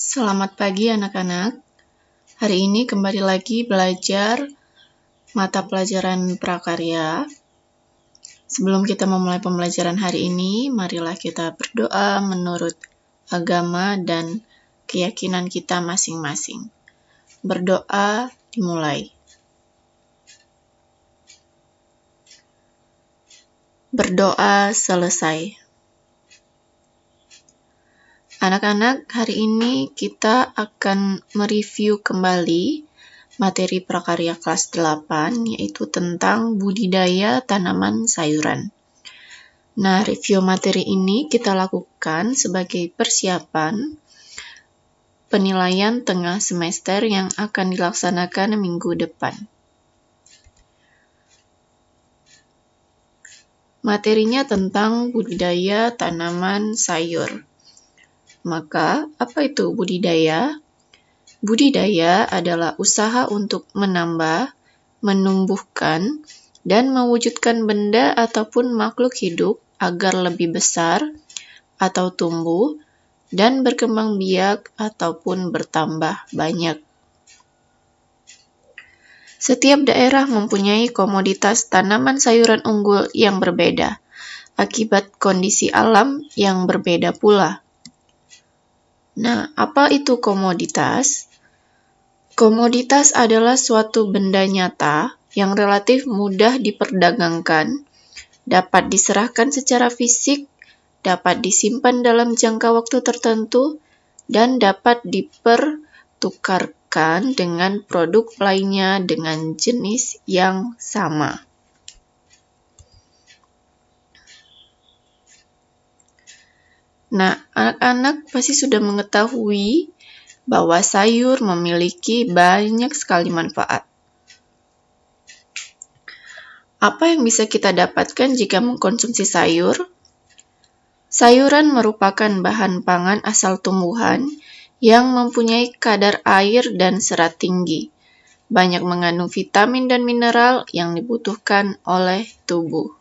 Selamat pagi anak-anak. Hari ini kembali lagi belajar mata pelajaran prakarya. Sebelum kita memulai pembelajaran hari ini, marilah kita berdoa menurut agama dan keyakinan kita masing-masing. Berdoa dimulai. Berdoa selesai. Anak-anak, hari ini kita akan mereview kembali materi prakarya kelas 8, yaitu tentang budidaya tanaman sayuran. Nah, review materi ini kita lakukan sebagai persiapan penilaian tengah semester yang akan dilaksanakan minggu depan. Materinya tentang budidaya tanaman sayur. Maka, apa itu budidaya? Budidaya adalah usaha untuk menambah, menumbuhkan, dan mewujudkan benda ataupun makhluk hidup agar lebih besar atau tumbuh dan berkembang biak ataupun bertambah banyak. Setiap daerah mempunyai komoditas tanaman sayuran unggul yang berbeda, akibat kondisi alam yang berbeda pula. Nah, apa itu komoditas? Komoditas adalah suatu benda nyata yang relatif mudah diperdagangkan, dapat diserahkan secara fisik, dapat disimpan dalam jangka waktu tertentu, dan dapat dipertukarkan dengan produk lainnya dengan jenis yang sama. Nah, anak-anak pasti sudah mengetahui bahwa sayur memiliki banyak sekali manfaat. Apa yang bisa kita dapatkan jika mengkonsumsi sayur? Sayuran merupakan bahan pangan asal tumbuhan yang mempunyai kadar air dan serat tinggi. Banyak mengandung vitamin dan mineral yang dibutuhkan oleh tubuh.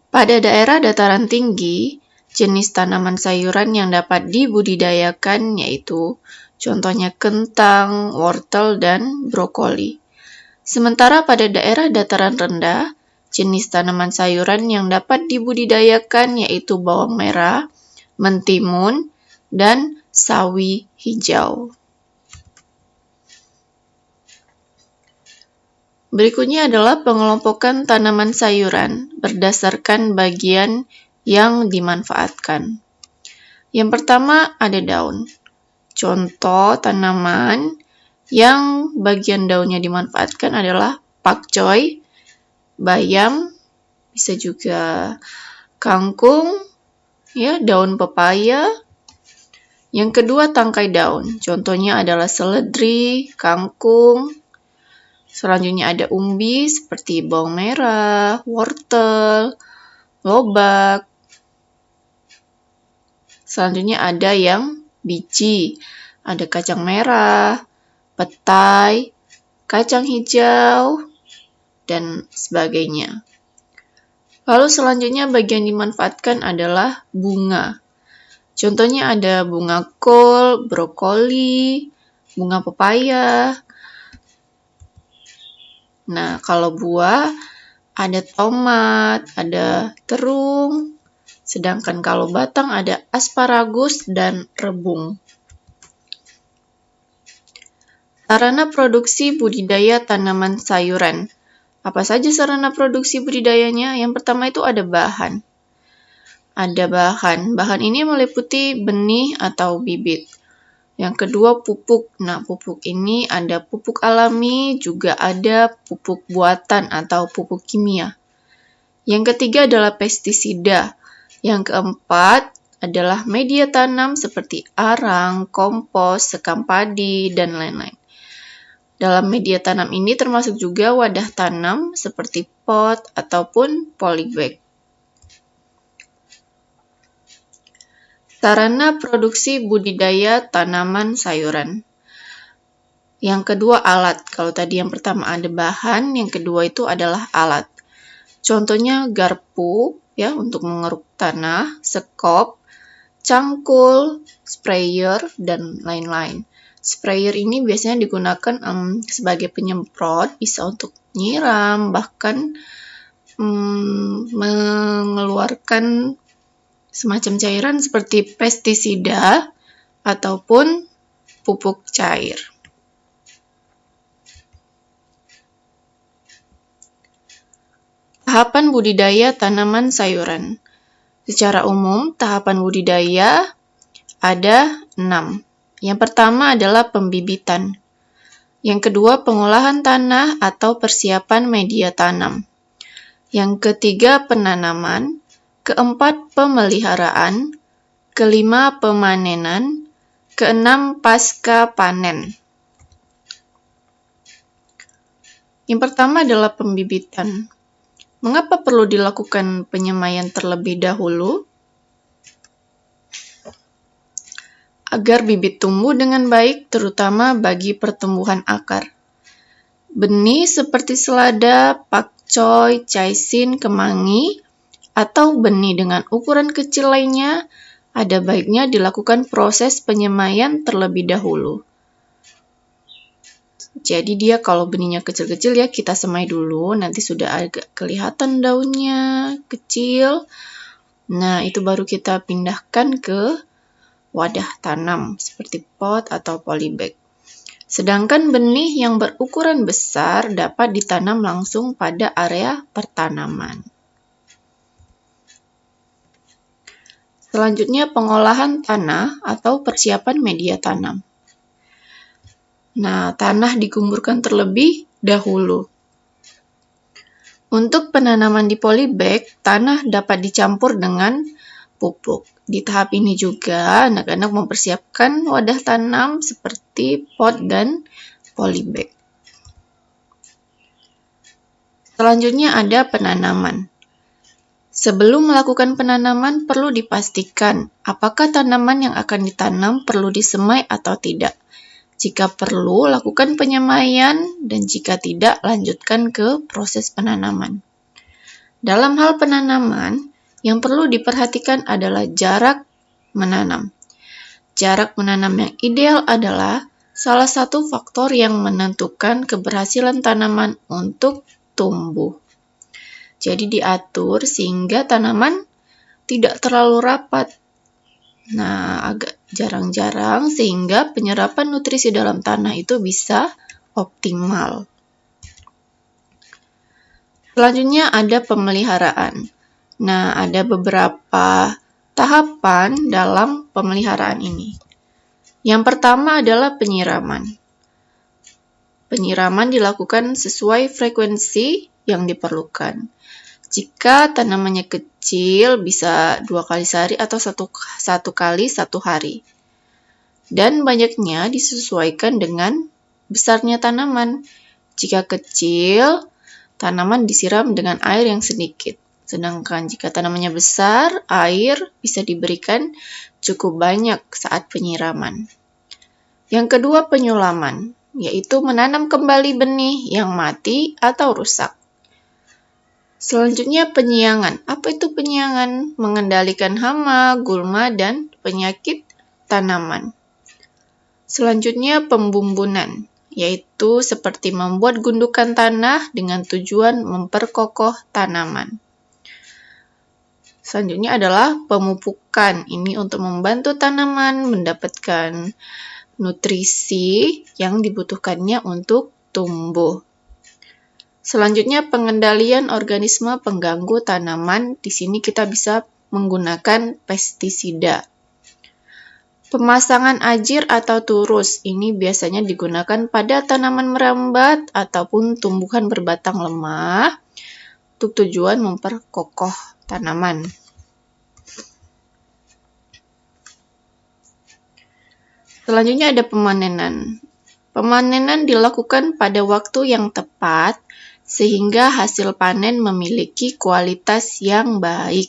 Pada daerah dataran tinggi, jenis tanaman sayuran yang dapat dibudidayakan yaitu contohnya kentang, wortel, dan brokoli. Sementara pada daerah dataran rendah, jenis tanaman sayuran yang dapat dibudidayakan yaitu bawang merah, mentimun, dan sawi hijau. Berikutnya adalah pengelompokan tanaman sayuran berdasarkan bagian yang dimanfaatkan. Yang pertama ada daun. Contoh tanaman yang bagian daunnya dimanfaatkan adalah pakcoy, bayam, bisa juga kangkung, daun pepaya. Yang kedua tangkai daun. Contohnya adalah seledri, kangkung. Selanjutnya ada umbi seperti bawang merah, wortel, lobak. Selanjutnya ada yang biji, ada kacang merah, petai, kacang hijau, dan sebagainya. Lalu selanjutnya bagian dimanfaatkan adalah bunga. Contohnya ada bunga kol, brokoli, bunga pepaya. Nah, kalau buah ada tomat, ada terung, sedangkan kalau batang ada asparagus dan rebung. Sarana produksi budidaya tanaman sayuran. Apa saja sarana produksi budidayanya? Yang pertama itu ada bahan. Ada bahan. Bahan ini meliputi benih atau bibit. Yang kedua pupuk. Nah, pupuk ini ada pupuk alami, juga ada pupuk buatan atau pupuk kimia. Yang ketiga adalah pestisida. Yang keempat adalah media tanam seperti arang, kompos, sekam padi, dan lain-lain. Dalam media tanam ini termasuk juga wadah tanam seperti pot ataupun polybag. Sarana produksi budidaya tanaman sayuran. Yang kedua alat. Kalau tadi yang pertama ada bahan, yang kedua itu adalah alat. Contohnya garpu, ya untuk mengeruk tanah, sekop, cangkul, sprayer, dan lain-lain. Sprayer ini biasanya digunakan sebagai penyemprot, bisa untuk nyiram, bahkan mengeluarkan semacam cairan seperti pestisida ataupun pupuk cair. Tahapan budidaya tanaman sayuran. Secara umum, tahapan budidaya ada 6. Yang pertama adalah pembibitan. Yang kedua, pengolahan tanah atau persiapan media tanam. Yang ketiga, penanaman. Keempat, pemeliharaan. Kelima, pemanenan. Keenam, pasca panen. Yang pertama adalah pembibitan. Mengapa perlu dilakukan penyemaian terlebih dahulu? Agar bibit tumbuh dengan baik, terutama bagi pertumbuhan akar. Benih seperti selada, pakcoy, caisин, kemangi, atau benih dengan ukuran kecil lainnya, ada baiknya dilakukan proses penyemaian terlebih dahulu. Jadi dia kalau benihnya kecil-kecil ya kita semai dulu, nanti sudah agak kelihatan daunnya kecil. Nah, itu baru kita pindahkan ke wadah tanam seperti pot atau polybag. Sedangkan benih yang berukuran besar dapat ditanam langsung pada area pertanaman. Selanjutnya pengolahan tanah atau persiapan media tanam. Nah, tanah digumburkan terlebih dahulu. Untuk penanaman di polybag, tanah dapat dicampur dengan pupuk. Di tahap ini juga, anak-anak mempersiapkan wadah tanam seperti pot dan polybag. Selanjutnya ada penanaman. Sebelum melakukan penanaman, perlu dipastikan apakah tanaman yang akan ditanam perlu disemai atau tidak. Jika perlu, lakukan penyemaian, dan jika tidak, lanjutkan ke proses penanaman. Dalam hal penanaman, yang perlu diperhatikan adalah jarak menanam. Jarak menanam yang ideal adalah salah satu faktor yang menentukan keberhasilan tanaman untuk tumbuh. Jadi diatur sehingga tanaman tidak terlalu rapat. Nah, agak jarang-jarang sehingga penyerapan nutrisi dalam tanah itu bisa optimal. Selanjutnya ada pemeliharaan. Nah, ada beberapa tahapan dalam pemeliharaan ini. Yang pertama adalah penyiraman. Penyiraman dilakukan sesuai frekuensi yang diperlukan. Jika tanamannya kecil, bisa 2 kali sehari atau 1 kali 1 hari. Dan banyaknya disesuaikan dengan besarnya tanaman. Jika kecil, tanaman disiram dengan air yang sedikit. Sedangkan jika tanamannya besar, air bisa diberikan cukup banyak saat penyiraman. Yang kedua, penyulaman, yaitu menanam kembali benih yang mati atau rusak. Selanjutnya, penyiangan. Apa itu penyiangan? Mengendalikan hama, gulma, dan penyakit tanaman. Selanjutnya, pembumbunan, yaitu seperti membuat gundukan tanah dengan tujuan memperkokoh tanaman. Selanjutnya adalah pemupukan. Ini untuk membantu tanaman mendapatkan nutrisi yang dibutuhkannya untuk tumbuh. Selanjutnya pengendalian organisme pengganggu tanaman. Di sini kita bisa menggunakan pestisida. Pemasangan ajir atau turus. Ini biasanya digunakan pada tanaman merambat ataupun tumbuhan berbatang lemah untuk tujuan memperkokoh tanaman. Selanjutnya ada pemanenan. Pemanenan dilakukan pada waktu yang tepat sehingga hasil panen memiliki kualitas yang baik.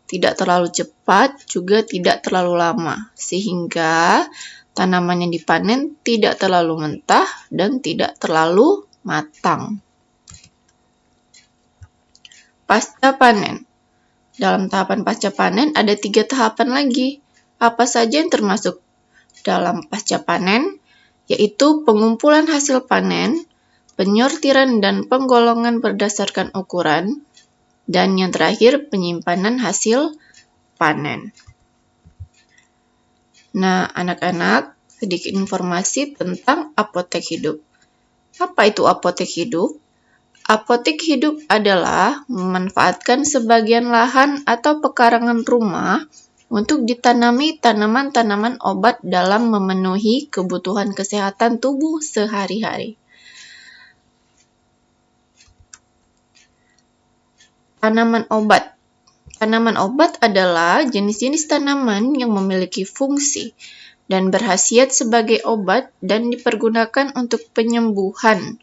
Tidak terlalu cepat, juga tidak terlalu lama, sehingga tanaman yang dipanen tidak terlalu mentah dan tidak terlalu matang. Pasca panen. Dalam tahapan pasca panen ada 3 tahapan lagi. Apa saja yang termasuk dalam pasca panen? Yaitu pengumpulan hasil panen, penyortiran dan penggolongan berdasarkan ukuran, dan yang terakhir penyimpanan hasil panen. Nah, anak-anak, sedikit informasi tentang apotek hidup. Apa itu apotek hidup? Apotek hidup adalah memanfaatkan sebagian lahan atau pekarangan rumah untuk ditanami tanaman-tanaman obat dalam memenuhi kebutuhan kesehatan tubuh sehari-hari. Tanaman obat. Tanaman obat adalah jenis-jenis tanaman yang memiliki fungsi dan berkhasiat sebagai obat dan dipergunakan untuk penyembuhan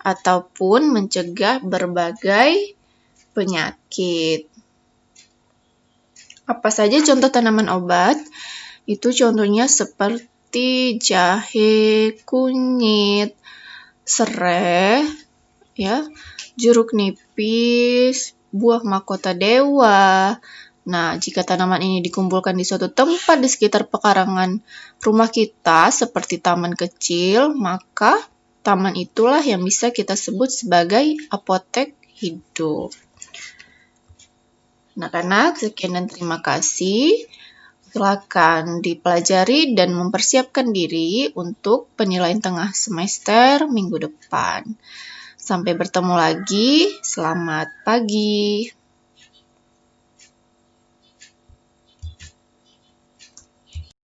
ataupun mencegah berbagai penyakit. Apa saja contoh tanaman obat? Itu contohnya seperti jahe, kunyit, serai, ya, jeruk nipis, buah mahkota dewa. Nah, jika tanaman ini dikumpulkan di suatu tempat di sekitar pekarangan rumah kita, seperti taman kecil, maka taman itulah yang bisa kita sebut sebagai apotek hidup. Anak-anak, sekian dan terima kasih. Silakan dipelajari dan mempersiapkan diri untuk penilaian tengah semester minggu depan. Sampai bertemu lagi. Selamat pagi.